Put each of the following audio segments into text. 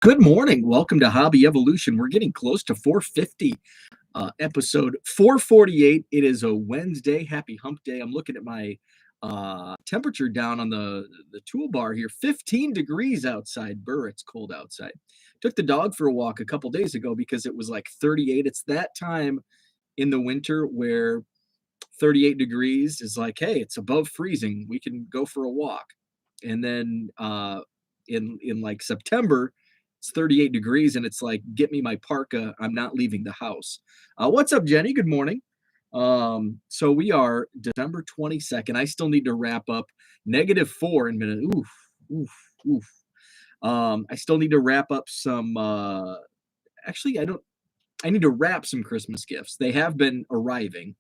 Good morning. Welcome to Hobby Evolution. We're getting close to 450, episode 448. It is a Wednesday. Happy hump day. I'm looking at my temperature down on the toolbar here. 15 degrees outside. Burr, it's cold outside. Took the dog for a walk a couple days ago because it was like 38. It's that time in the winter where 38 degrees is like, hey, it's above freezing. We can go for a walk. And then in like September, it's 38 degrees and it's like, get me my parka. I'm not leaving the house. What's up, Jenny? Good morning. So we are December 22nd. I still need to wrap up -4 in a minute. Oof, oof, oof. I still need to wrap up some actually I need to wrap some Christmas gifts. They have been arriving.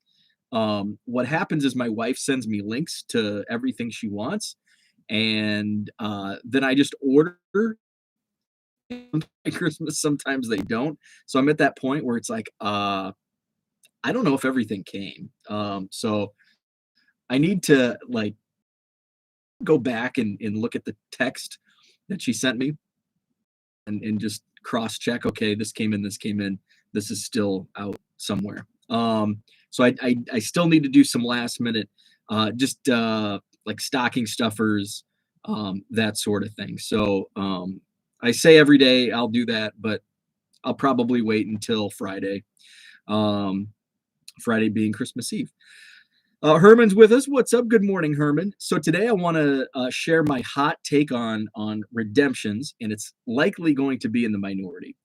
What happens is my wife sends me links to everything she wants, and then I just order Christmas. Sometimes they don't. So I'm at that point where it's like, I don't know if everything came. So I need to like go back and look at the text that she sent me and just cross check. Okay, this came in, this came in, this is still out somewhere. So I still need to do some last minute, just like stocking stuffers, that sort of thing. So I say every day I'll do that, but I'll probably wait until Friday. Um, Friday being Christmas Eve. Herman's with us. What's up? Good morning, Herman. So today I want to share my hot take on redemptions, and it's likely going to be in the minority.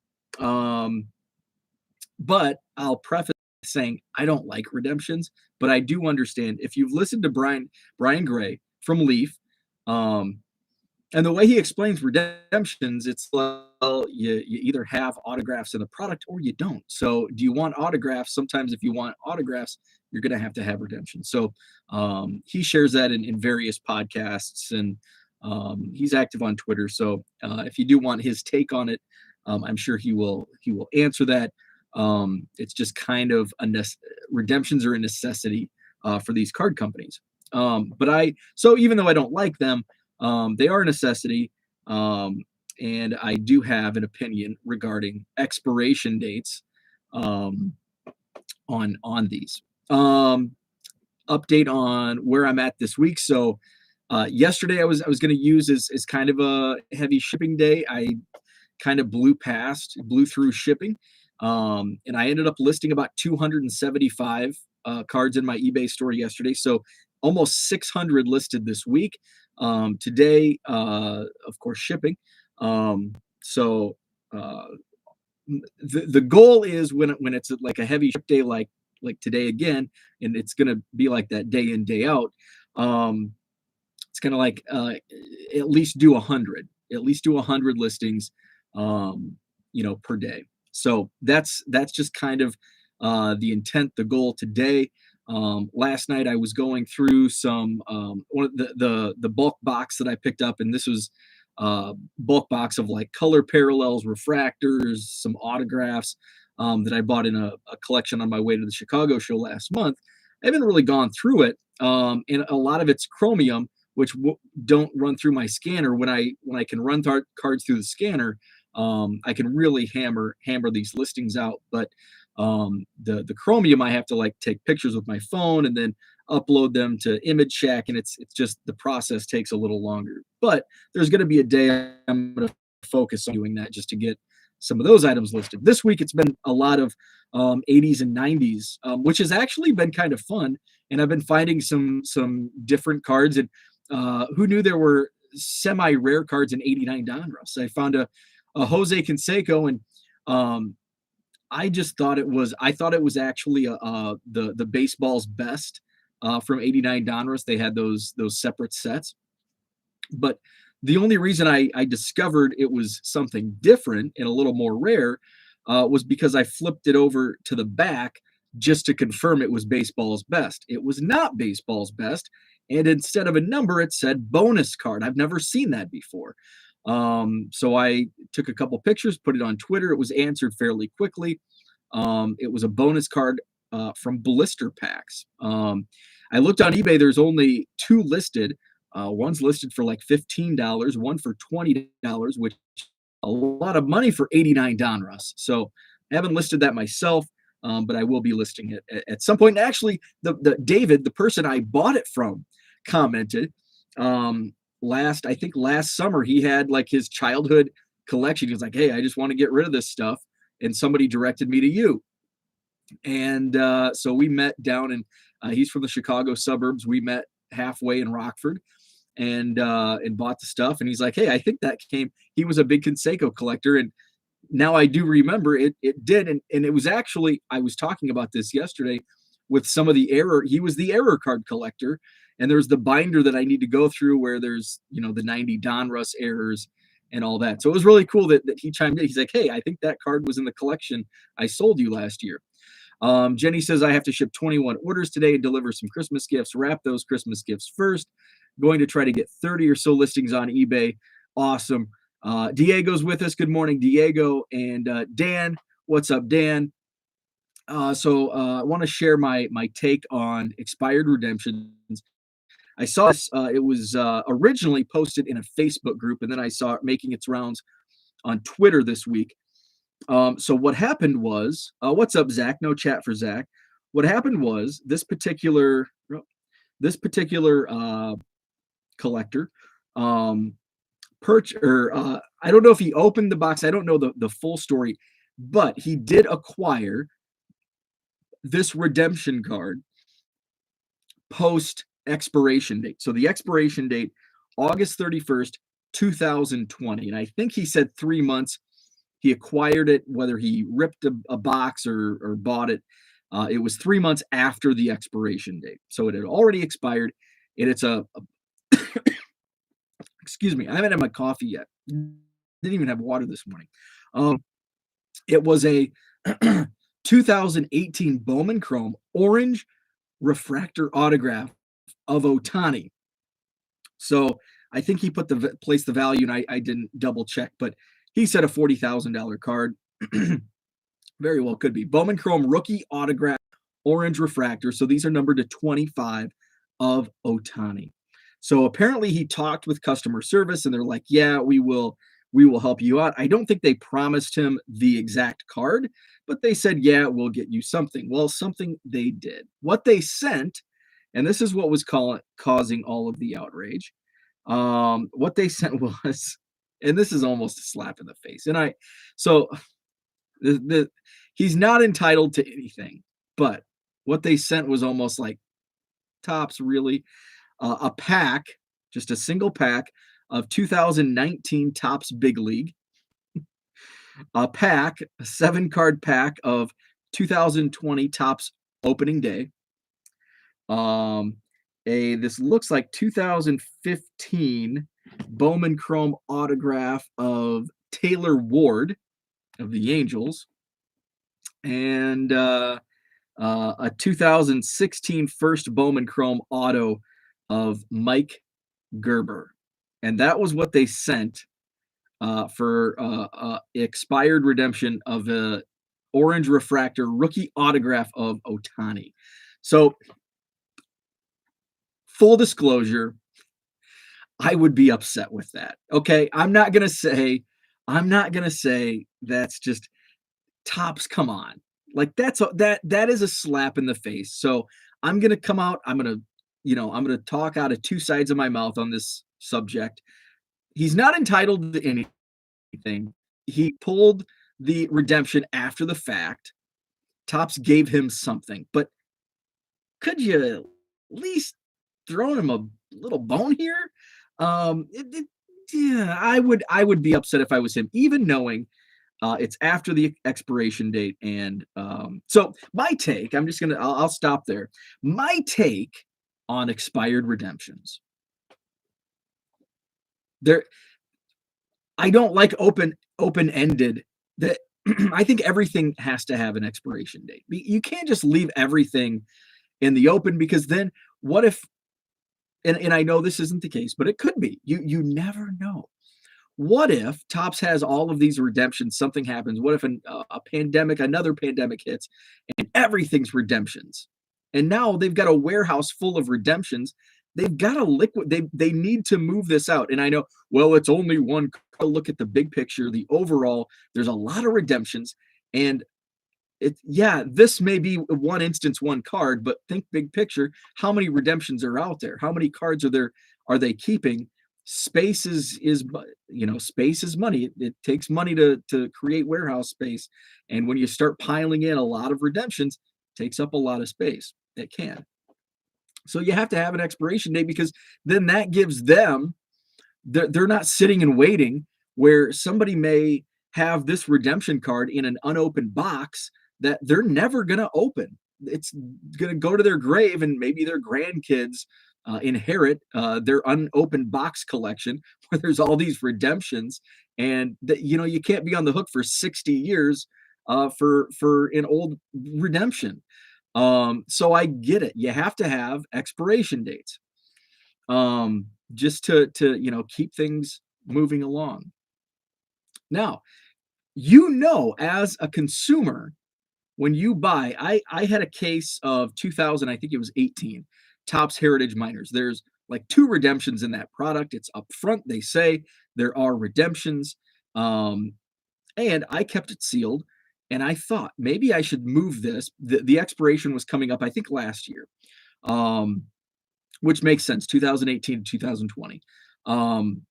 But I'll preface saying I don't like redemptions, but I do understand if you've listened to Brian Gray from Leaf, and the way he explains redemptions, it's well, you either have autographs in the product or you don't. So do you want autographs? Sometimes if you want autographs, you're going to have redemption. So he shares that in various podcasts, and he's active on Twitter. So if you do want his take on it, I'm sure he will answer that. It's just kind of redemptions are a necessity for these card companies. So even though I don't like them, they are a necessity. And I do have an opinion regarding expiration dates on these. Update on where I'm at this week. So yesterday I was going to use as kind of a heavy shipping day. I kind of blew through shipping. And I ended up listing about 275 cards in my eBay store yesterday. So almost 600 listed this week. Today, of course, shipping. So the goal is when it's like a heavy ship day, like today again, and it's going to be like that day in, day out. It's going to like at least do 100 listings, per day. So that's just kind of the intent, the goal today. Last night I was going through some one of the bulk box that I picked up, and this was bulk box of like color parallels, refractors, some autographs that I bought in a collection on my way to the Chicago show last month. I haven't really gone through it, and a lot of it's chromium, which don't run through my scanner. When I can run cards through the scanner, I can really hammer these listings out. But the chromium, I have to like take pictures with my phone and then upload them to Image Shack, and it's just the process takes a little longer. But there's going to be a day I'm going to focus on doing that just to get some of those items listed. This week it's been a lot of 80s and 90s, which has actually been kind of fun. And I've been finding some different cards, and who knew there were semi-rare cards in 89 Donruss. I found a Jose Canseco, and I thought it was actually the baseball's best from 89 Donruss. They had those separate sets, but the only reason I discovered it was something different and a little more rare was because I flipped it over to the back just to confirm it was baseball's best. It was not baseball's best, and instead of a number, it said bonus card. I've never seen that before. So I took a couple pictures, put it on Twitter. It was answered fairly quickly. It was a bonus card from blister packs. I looked on eBay. There's only 2 listed. One's listed for like $15, one for $20, which a lot of money for 89 Donruss. So I haven't listed that myself, but I will be listing it at some point. And actually, the David, the person I bought it from, commented last summer. He had like his childhood collection. He was like, "Hey, I just want to get rid of this stuff," and somebody directed me to you. And so we met down in. He's from the Chicago suburbs. We met halfway in Rockford, and bought the stuff. And he's like, "Hey, I think that came." He was a big Conseco collector, and now I do remember it. It did, and it was actually, I was talking about this yesterday with some of the error. He was the error card collector, and there's the binder that I need to go through where there's the 90 Donruss errors and all that. So it was really cool that he chimed in. He's like, "Hey, I think that card was in the collection I sold you last year." Jenny says, "I have to ship 21 orders today and deliver some Christmas gifts. Wrap those Christmas gifts first. Going to try to get 30 or so listings on eBay." Awesome. Diego's with us. Good morning, Diego. And Dan, what's up, Dan? So I want to share my take on expired redemptions. I saw this. It was originally posted in a Facebook group, and then I saw it making its rounds on Twitter this week. So what happened was, what's up, Zach? No chat for Zach. What happened was this particular collector, I don't know if he opened the box. I don't know the full story, but he did acquire this redemption card post expiration date. So the expiration date, August 31st, 2020. And I think he said 3 months. He acquired it, whether he ripped a box or bought it. It was 3 months after the expiration date. So it had already expired. And it's excuse me, I haven't had my coffee yet. Didn't even have water this morning. It was a 2018 Bowman Chrome orange refractor autograph of Ohtani. So I think he placed the value, and I didn't double check, but he said a $40,000 card. Very well could be. Bowman Chrome rookie autograph orange refractor. So these are numbered to 25 of Ohtani. So apparently he talked with customer service, and they're like, "Yeah, we will help you out." I don't think they promised him the exact card, but they said, "Yeah, we'll get you something." Well, something they did. What they sent, and this is what was causing all of the outrage. What they sent was, and this is almost a slap in the face. He's not entitled to anything, but what they sent was almost like, Topps, really? A pack, just a single pack of 2019 Topps Big League. A 7-card pack of 2020 Topps Opening Day. This looks like 2015 Bowman Chrome autograph of Taylor Ward of the Angels, and a 2016 first Bowman Chrome auto of Mike Gerber. And that was what they sent for expired redemption of a orange refractor rookie autograph of Ohtani. So full disclosure, I would be upset with that. Okay, I'm not gonna say that's just Topps. Come on, like that is a slap in the face. So I'm gonna come out. I'm gonna talk out of two sides of my mouth on this subject. He's not entitled to anything. He pulled the redemption after the fact. Topps gave him something, but could you at least throw him a little bone here? Yeah, I would be upset if I was him, even knowing it's after the expiration date. And so my take, I'll stop there. My take on expired redemptions. I don't like open-ended. That I think everything has to have an expiration date. You can't just leave everything in the open, because then what if, and I know this isn't the case, but it could be. You never know. What if Topps has all of these redemptions, something happens? What if another pandemic hits, and everything's redemptions? And now they've got a warehouse full of redemptions they've got to liquid. They need to move this out. And I know, well, it's only one. Look at the big picture, the overall. There's a lot of redemptions, and yeah, this may be one instance, one card, but think big picture. How many redemptions are out there? How many cards are they keeping? Space space is money. It takes money to create warehouse space, and when you start piling in a lot of redemptions, it takes up a lot of space. It can. So you have to have an expiration date, because then that gives them, they're not sitting and waiting, where somebody may have this redemption card in an unopened box that they're never going to open. It's going to go to their grave, and maybe their grandkids inherit their unopened box collection where there's all these redemptions, and that, you can't be on the hook for 60 years for an old redemption. So I get it. You have to have expiration dates, just to keep things moving along. Now, as a consumer, when you buy, I had a case of 2000, I think it was 18 Topps Heritage Miners. There's like 2 redemptions in that product. It's up front. They say there are redemptions. And I kept it sealed, and I thought maybe I should move this. The expiration was coming up, I think, last year, um, which makes sense, 2018 to 2020. Um,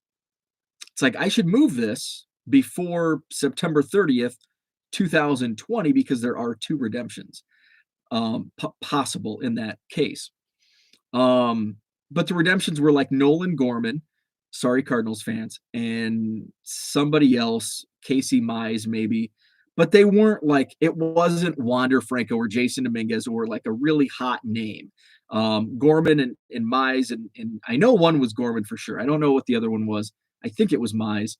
it's like I should move this before September 30th, 2020, because there are 2 redemptions possible in that case. But the redemptions were like Nolan Gorman, sorry Cardinals fans, and somebody else, Casey Mize maybe, but they weren't like, it wasn't Wander Franco or Jason Dominguez, or like a really hot name. Gorman and Mize, and I know one was Gorman for sure. I don't know what the other one was. I think it was Mize.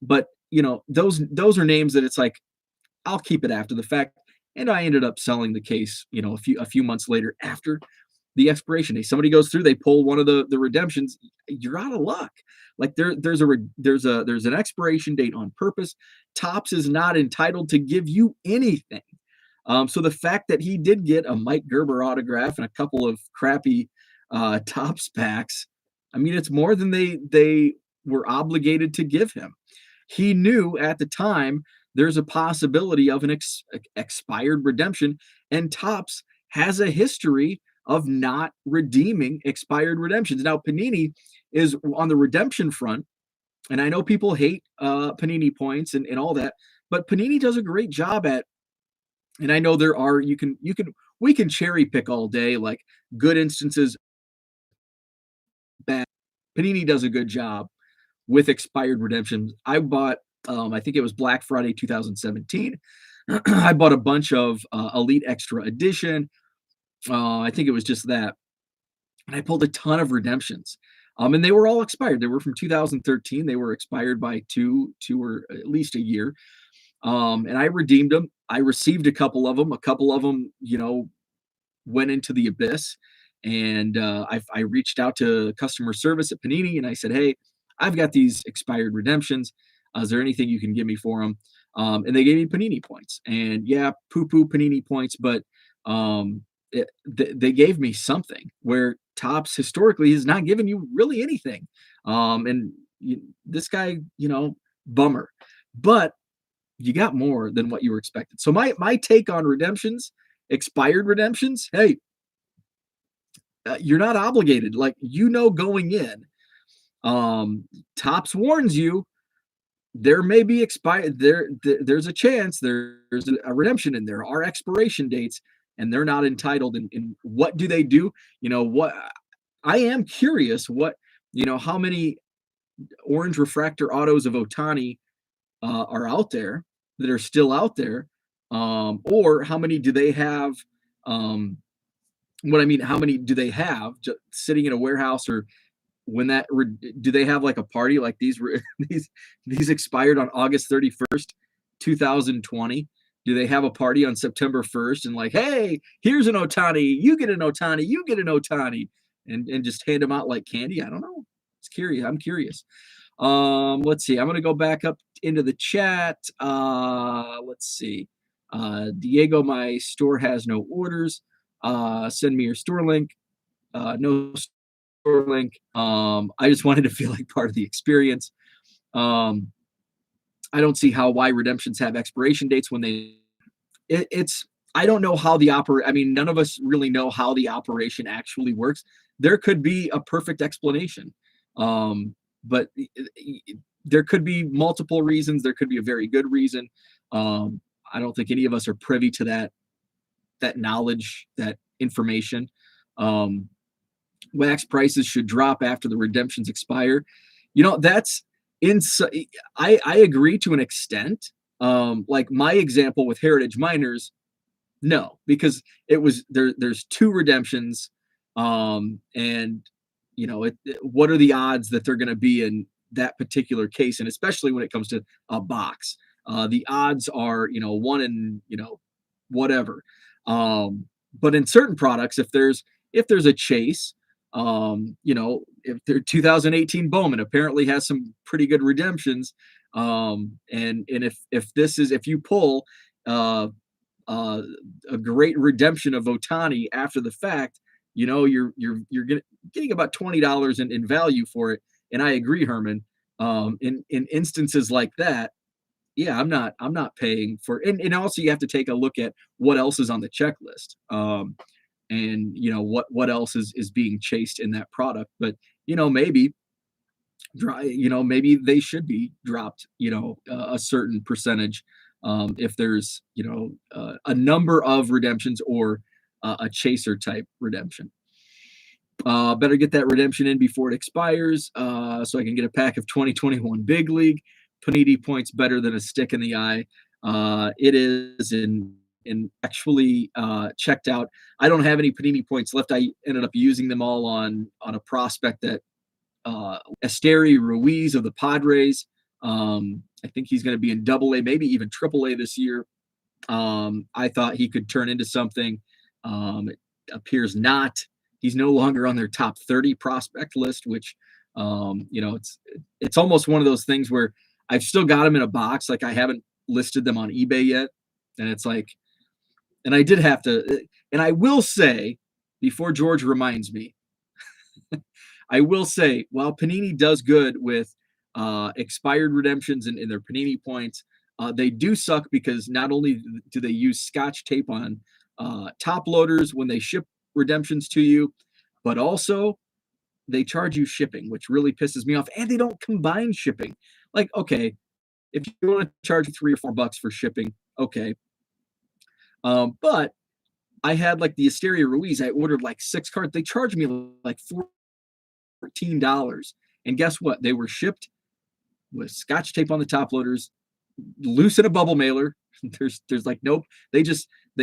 But those are names that it's like, I'll keep it after the fact. And I ended up selling the case, a few months later after the expiration date. Somebody goes through, they pull one of the redemptions, you're out of luck. Like there's an expiration date on purpose. Topps is not entitled to give you anything. So the fact that he did get a Mike Gerber autograph and a couple of crappy Topps packs, I mean, it's more than they were obligated to give him. He knew at the time there's a possibility of an expired redemption, and Topps has a history of not redeeming expired redemptions. Now, Panini is on the redemption front, and I know people hate Panini points and all that, but Panini does a great job at, and I know we can cherry pick all day, like good instances, bad. Panini does a good job with expired redemptions. I bought, I think it was Black Friday 2017. I bought a bunch of Elite Extra Edition. I think it was just that. And I pulled a ton of redemptions. And they were all expired. They were from 2013. They were expired by two or at least a year. And I redeemed them. I received a couple of them. A couple of them, went into the abyss. And I reached out to customer service at Panini, and I said, hey, I've got these expired redemptions. Is there anything you can give me for them? And they gave me Panini points. And yeah, poo-poo Panini points, but they gave me something where Topps historically has not given you really anything. This guy, bummer. But you got more than what you were expected. So my take on redemptions, expired redemptions, hey, you're not obligated. Like, going in, Topps warns you there may be expired. There's a chance there's a redemption, and there are expiration dates, and they're not entitled. And what do they do? What I am curious, how many orange refractor autos of Ohtani are out there that are still out there, or how many do they have? How many do they have just sitting in a warehouse, or do they have like a party like these these expired on August 31st, 2020? Do they have a party on September 1st and like, hey, here's an Ohtani, you get an Ohtani, you get an Ohtani, and just hand them out like candy? I don't know. It's curious. I'm curious. Let's see. I'm gonna go back up into the chat. Let's see. Diego, my store has no orders. Send me your store link. No link. I just wanted to feel like part of the experience. Um, I don't see why redemptions have expiration dates when it's I don't know how the operate. I mean, none of us really know how the operation actually works. There could be a perfect explanation, but there could be multiple reasons. There could be a very good reason. I don't think any of us are privy to that knowledge, that information. Um, Wax prices should drop after the redemptions expire. That's in. I agree to an extent. Like my example with Heritage Miners, no, because there's two redemptions, and what are the odds that they're going to be in that particular case, and especially when it comes to a box, the odds are one in whatever. But in certain products, if there's a chase, if their 2018 Bowman apparently has some pretty good redemptions, and if you pull uh, uh, a great redemption of Otani after the fact, you're getting about $20 in value for it. And I agree, Herman. In instances like that, yeah, I'm not paying for, and also you have to take a look at what else is on the checklist. And what else is being chased in that product. But maybe maybe they should be dropped, a certain percentage, if there's a number of redemptions or a chaser type redemption. Better get that redemption in before it expires, so I can get a pack of 2021 Big League. Panini points better than a stick in the eye. It is in actually checked out. I don't have any Panini points left. I ended up using them all on a prospect that Esteri Ruiz of the Padres. I think he's going to be in Double A, maybe even Triple A this year. I thought he could turn into something. It appears not. He's no longer on their top 30 prospect list, which it's almost one of those things where I've still got them in a box. Like I haven't listed them on eBay yet, and it's like, and I did have to. And I will say, before George reminds me, I will say, while Panini does good with expired redemptions and their Panini points, they do suck because not only do they use Scotch tape on top loaders when they ship redemptions to you, but also they charge you shipping, which really pisses me off. And they don't combine shipping. Like, okay, if you want to charge $3 or $4 for shipping, okay. But I had like the Asteria Ruiz. I ordered like 6 cards. They charged me like $14. And guess what? They were shipped with Scotch tape on the top loaders, loose in a bubble mailer. There's like nope. They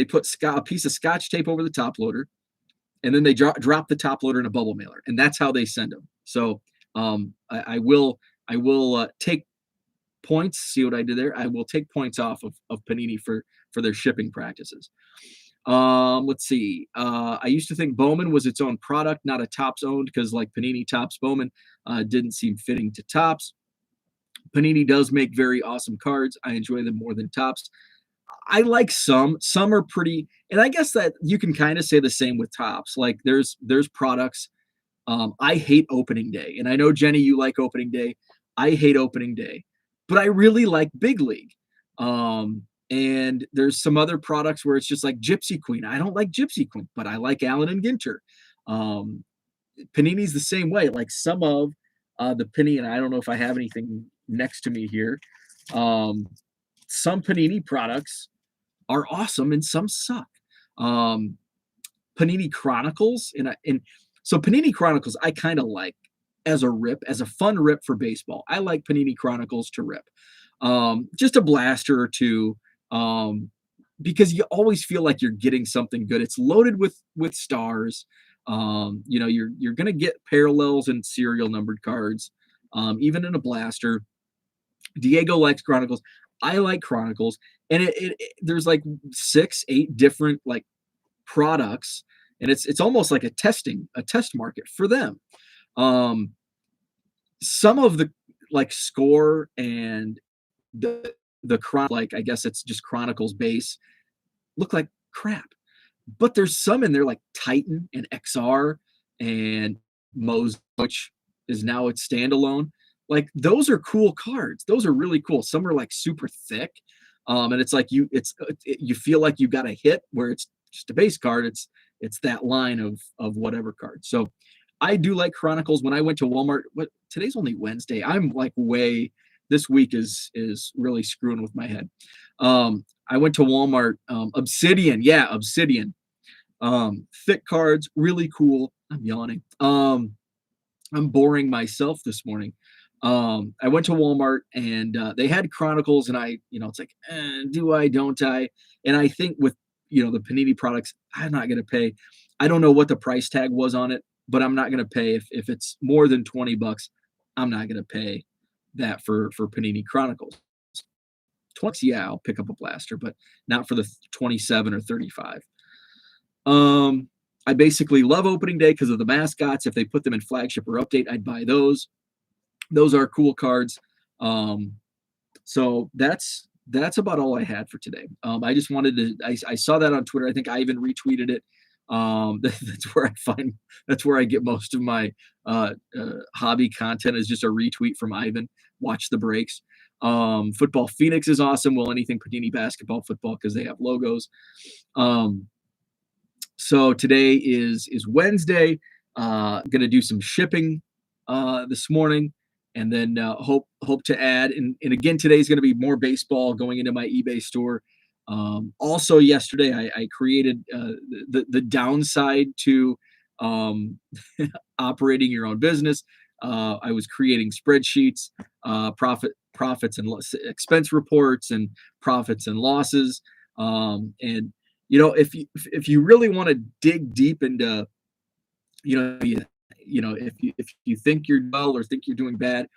put a piece of Scotch tape over the top loader, and then they drop the top loader in a bubble mailer, and that's how they send them. So I will take points. See what I did there? I will take points off of Panini for their shipping practices. Let's see. I used to think Bowman was its own product, not a Topps owned, because like Panini Topps Bowman didn't seem fitting to Topps. Panini does make very awesome cards. I enjoy them more than Topps. I like some. Some are pretty, and I guess that you can kind of say the same with Topps. Like there's products. I hate opening day, and I know Jenny, you like opening day. I hate opening day, but I really like Big League. And there's some other products where it's just like Gypsy Queen. I don't like Gypsy Queen, but I like Allen and Ginter. Panini's the same way. Like some of the Panini, and I don't know if I have anything next to me here. Some Panini products are awesome and some suck. Panini Chronicles, and so Panini Chronicles I kind of like as a fun rip for baseball. I like Panini Chronicles to rip. Just a blaster or two, because you always feel like you're getting something good. It's loaded with stars. You're gonna get parallels and serial numbered cards, even in a blaster. Diego likes Chronicles. I like Chronicles, and there's like 6-8 different like products, and it's almost like a test market for them. Some of the like score and like I guess it's just Chronicles base look like crap, but there's some in there like Titan and XR and Mose, which is now its standalone. Like those are cool cards. Those are really cool. Some are like super thick, and it's like you feel like you got a hit where it's just a base card. It's that line of whatever card. So I do like Chronicles. When I went to Walmart, what today's only Wednesday. I'm like way this week is really screwing with my head. I went to Walmart. Obsidian, yeah, Obsidian. Thick cards, really cool. I'm yawning. I'm boring myself this morning. I went to Walmart and they had Chronicles, and it's like, do I, don't I? And I think with, the Panini products, I'm not going to pay. I don't know what the price tag was on it, but I'm not going to pay if it's more than $20. I'm not going to pay that for Panini Chronicles. 20, yeah, I'll pick up a blaster, but not for the 27 or 35. I basically love opening day because of the mascots. If they put them in flagship or update, I'd buy those. Those are cool cards. So that's about all I had for today. I just wanted to. I saw that on Twitter. I think I even retweeted it. That's where I get most of my hobby content is just a retweet from Ivan. Watch the breaks. Football Phoenix is awesome. Well, anything Panini basketball, football because they have logos. So today is Wednesday. Gonna do some shipping this morning, and then hope to add. And again, today is going to be more baseball going into my eBay store. Also, yesterday I created the downside to operating your own business. I was creating spreadsheets, profits and expense reports, and profits and losses. And if you really want to dig deep into, if you think you're dull or think you're doing bad,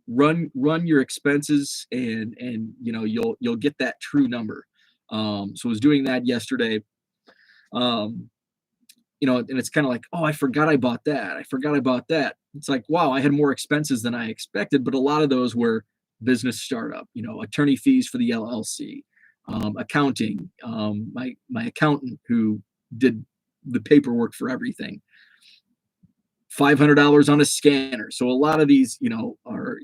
run your expenses, and you'll get that true number. So I was doing that yesterday. And it's kind of like, oh, I forgot I bought that. I forgot I bought that. It's like, wow, I had more expenses than I expected, but a lot of those were business startup, attorney fees for the LLC, accounting, my accountant who did the paperwork for everything, $500 on a scanner. So a lot of these, are,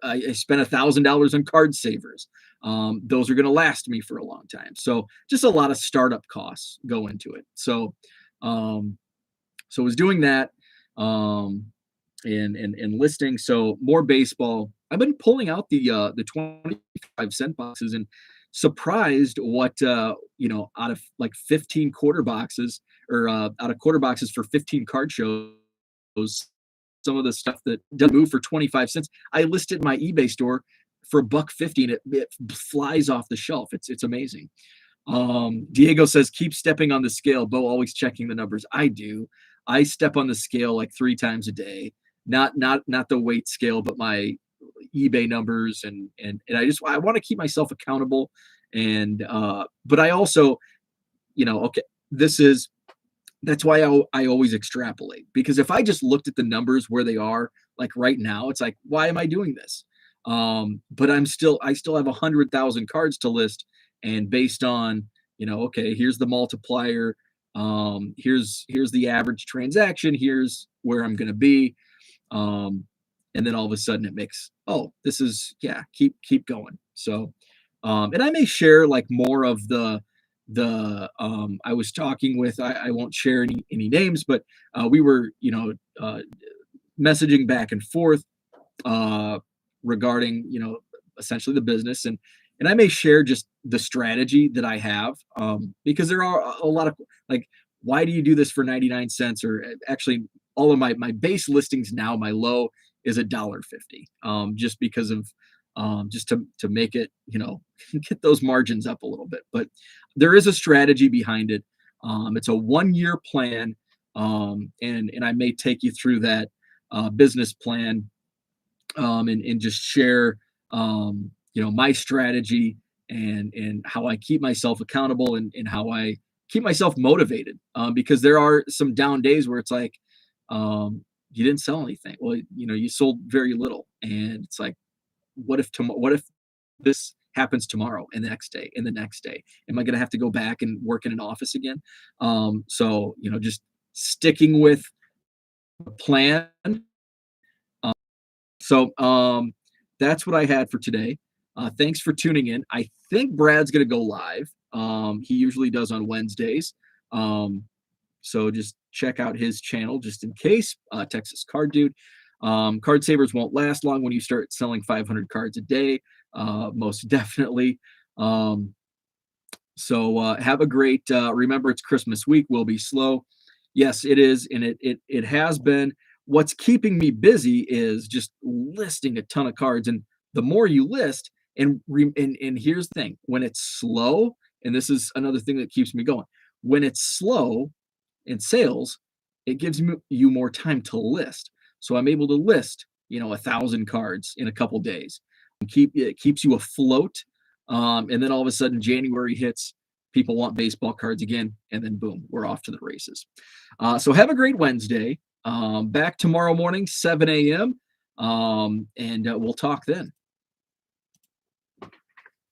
I spent $1,000 on card savers. Those are going to last me for a long time. So just a lot of startup costs go into it. So I was doing that, and listing. So more baseball. I've been pulling out the 25-cent boxes, and surprised what out of like 15 quarter boxes, or out of quarter boxes for 15 card shows, some of the stuff that doesn't move for 25 cents. I listed my eBay store for $1.50, and it flies off the shelf. It's amazing. Diego says, keep stepping on the scale. Bo always checking the numbers. I do. I step on the scale like 3 times a day. Not the weight scale, but my eBay numbers, and I want to keep myself accountable. And but I also, okay, that's why I always extrapolate, because if I just looked at the numbers where they are, like right now, it's like, why am I doing this? But I still have 100,000 cards to list, and based on, okay, here's the multiplier, here's the average transaction, here's where I'm going to be, and then all of a sudden it makes, oh, this is, yeah, keep going. So, and I may share like more of the I was talking with, I won't share any names, but we were messaging back and forth regarding essentially the business, and I may share just the strategy that I have, because there are a lot of, like, why do you do this for 99 cents? Or actually, all of my base listings now, my low is $1.50, just because of just to make it, get those margins up a little bit. But there is a strategy behind it. It's a 1-year plan, and I may take you through that business plan, and just share my strategy, and how I keep myself accountable, and how I keep myself motivated, because there are some down days where it's like, you didn't sell anything. Well, you sold very little, and it's like, what if this happens tomorrow, and the next day, and the next day? Am I going to have to go back and work in an office again? So just sticking with plan. Uh, so that's what I had for today. Thanks for tuning in. I think Brad's going to go live. He usually does on Wednesdays. Um, so just check out his channel just in case. Texas Card Dude. Card Savers won't last long when you start selling 500 cards a day. Most definitely. So have a great. Remember, it's Christmas week. Will be slow. Yes, it is, and it has been. What's keeping me busy is just listing a ton of cards, and the more you list, and here's the thing: when it's slow, and this is another thing that keeps me going. When it's slow in sales, it gives you more time to list. So I'm able to list, 1,000 cards in a couple days. It keeps you afloat. And then all of a sudden January hits, people want baseball cards again, and then boom, we're off to the races. So have a great Wednesday. Back tomorrow morning, 7 a.m. And we'll talk then.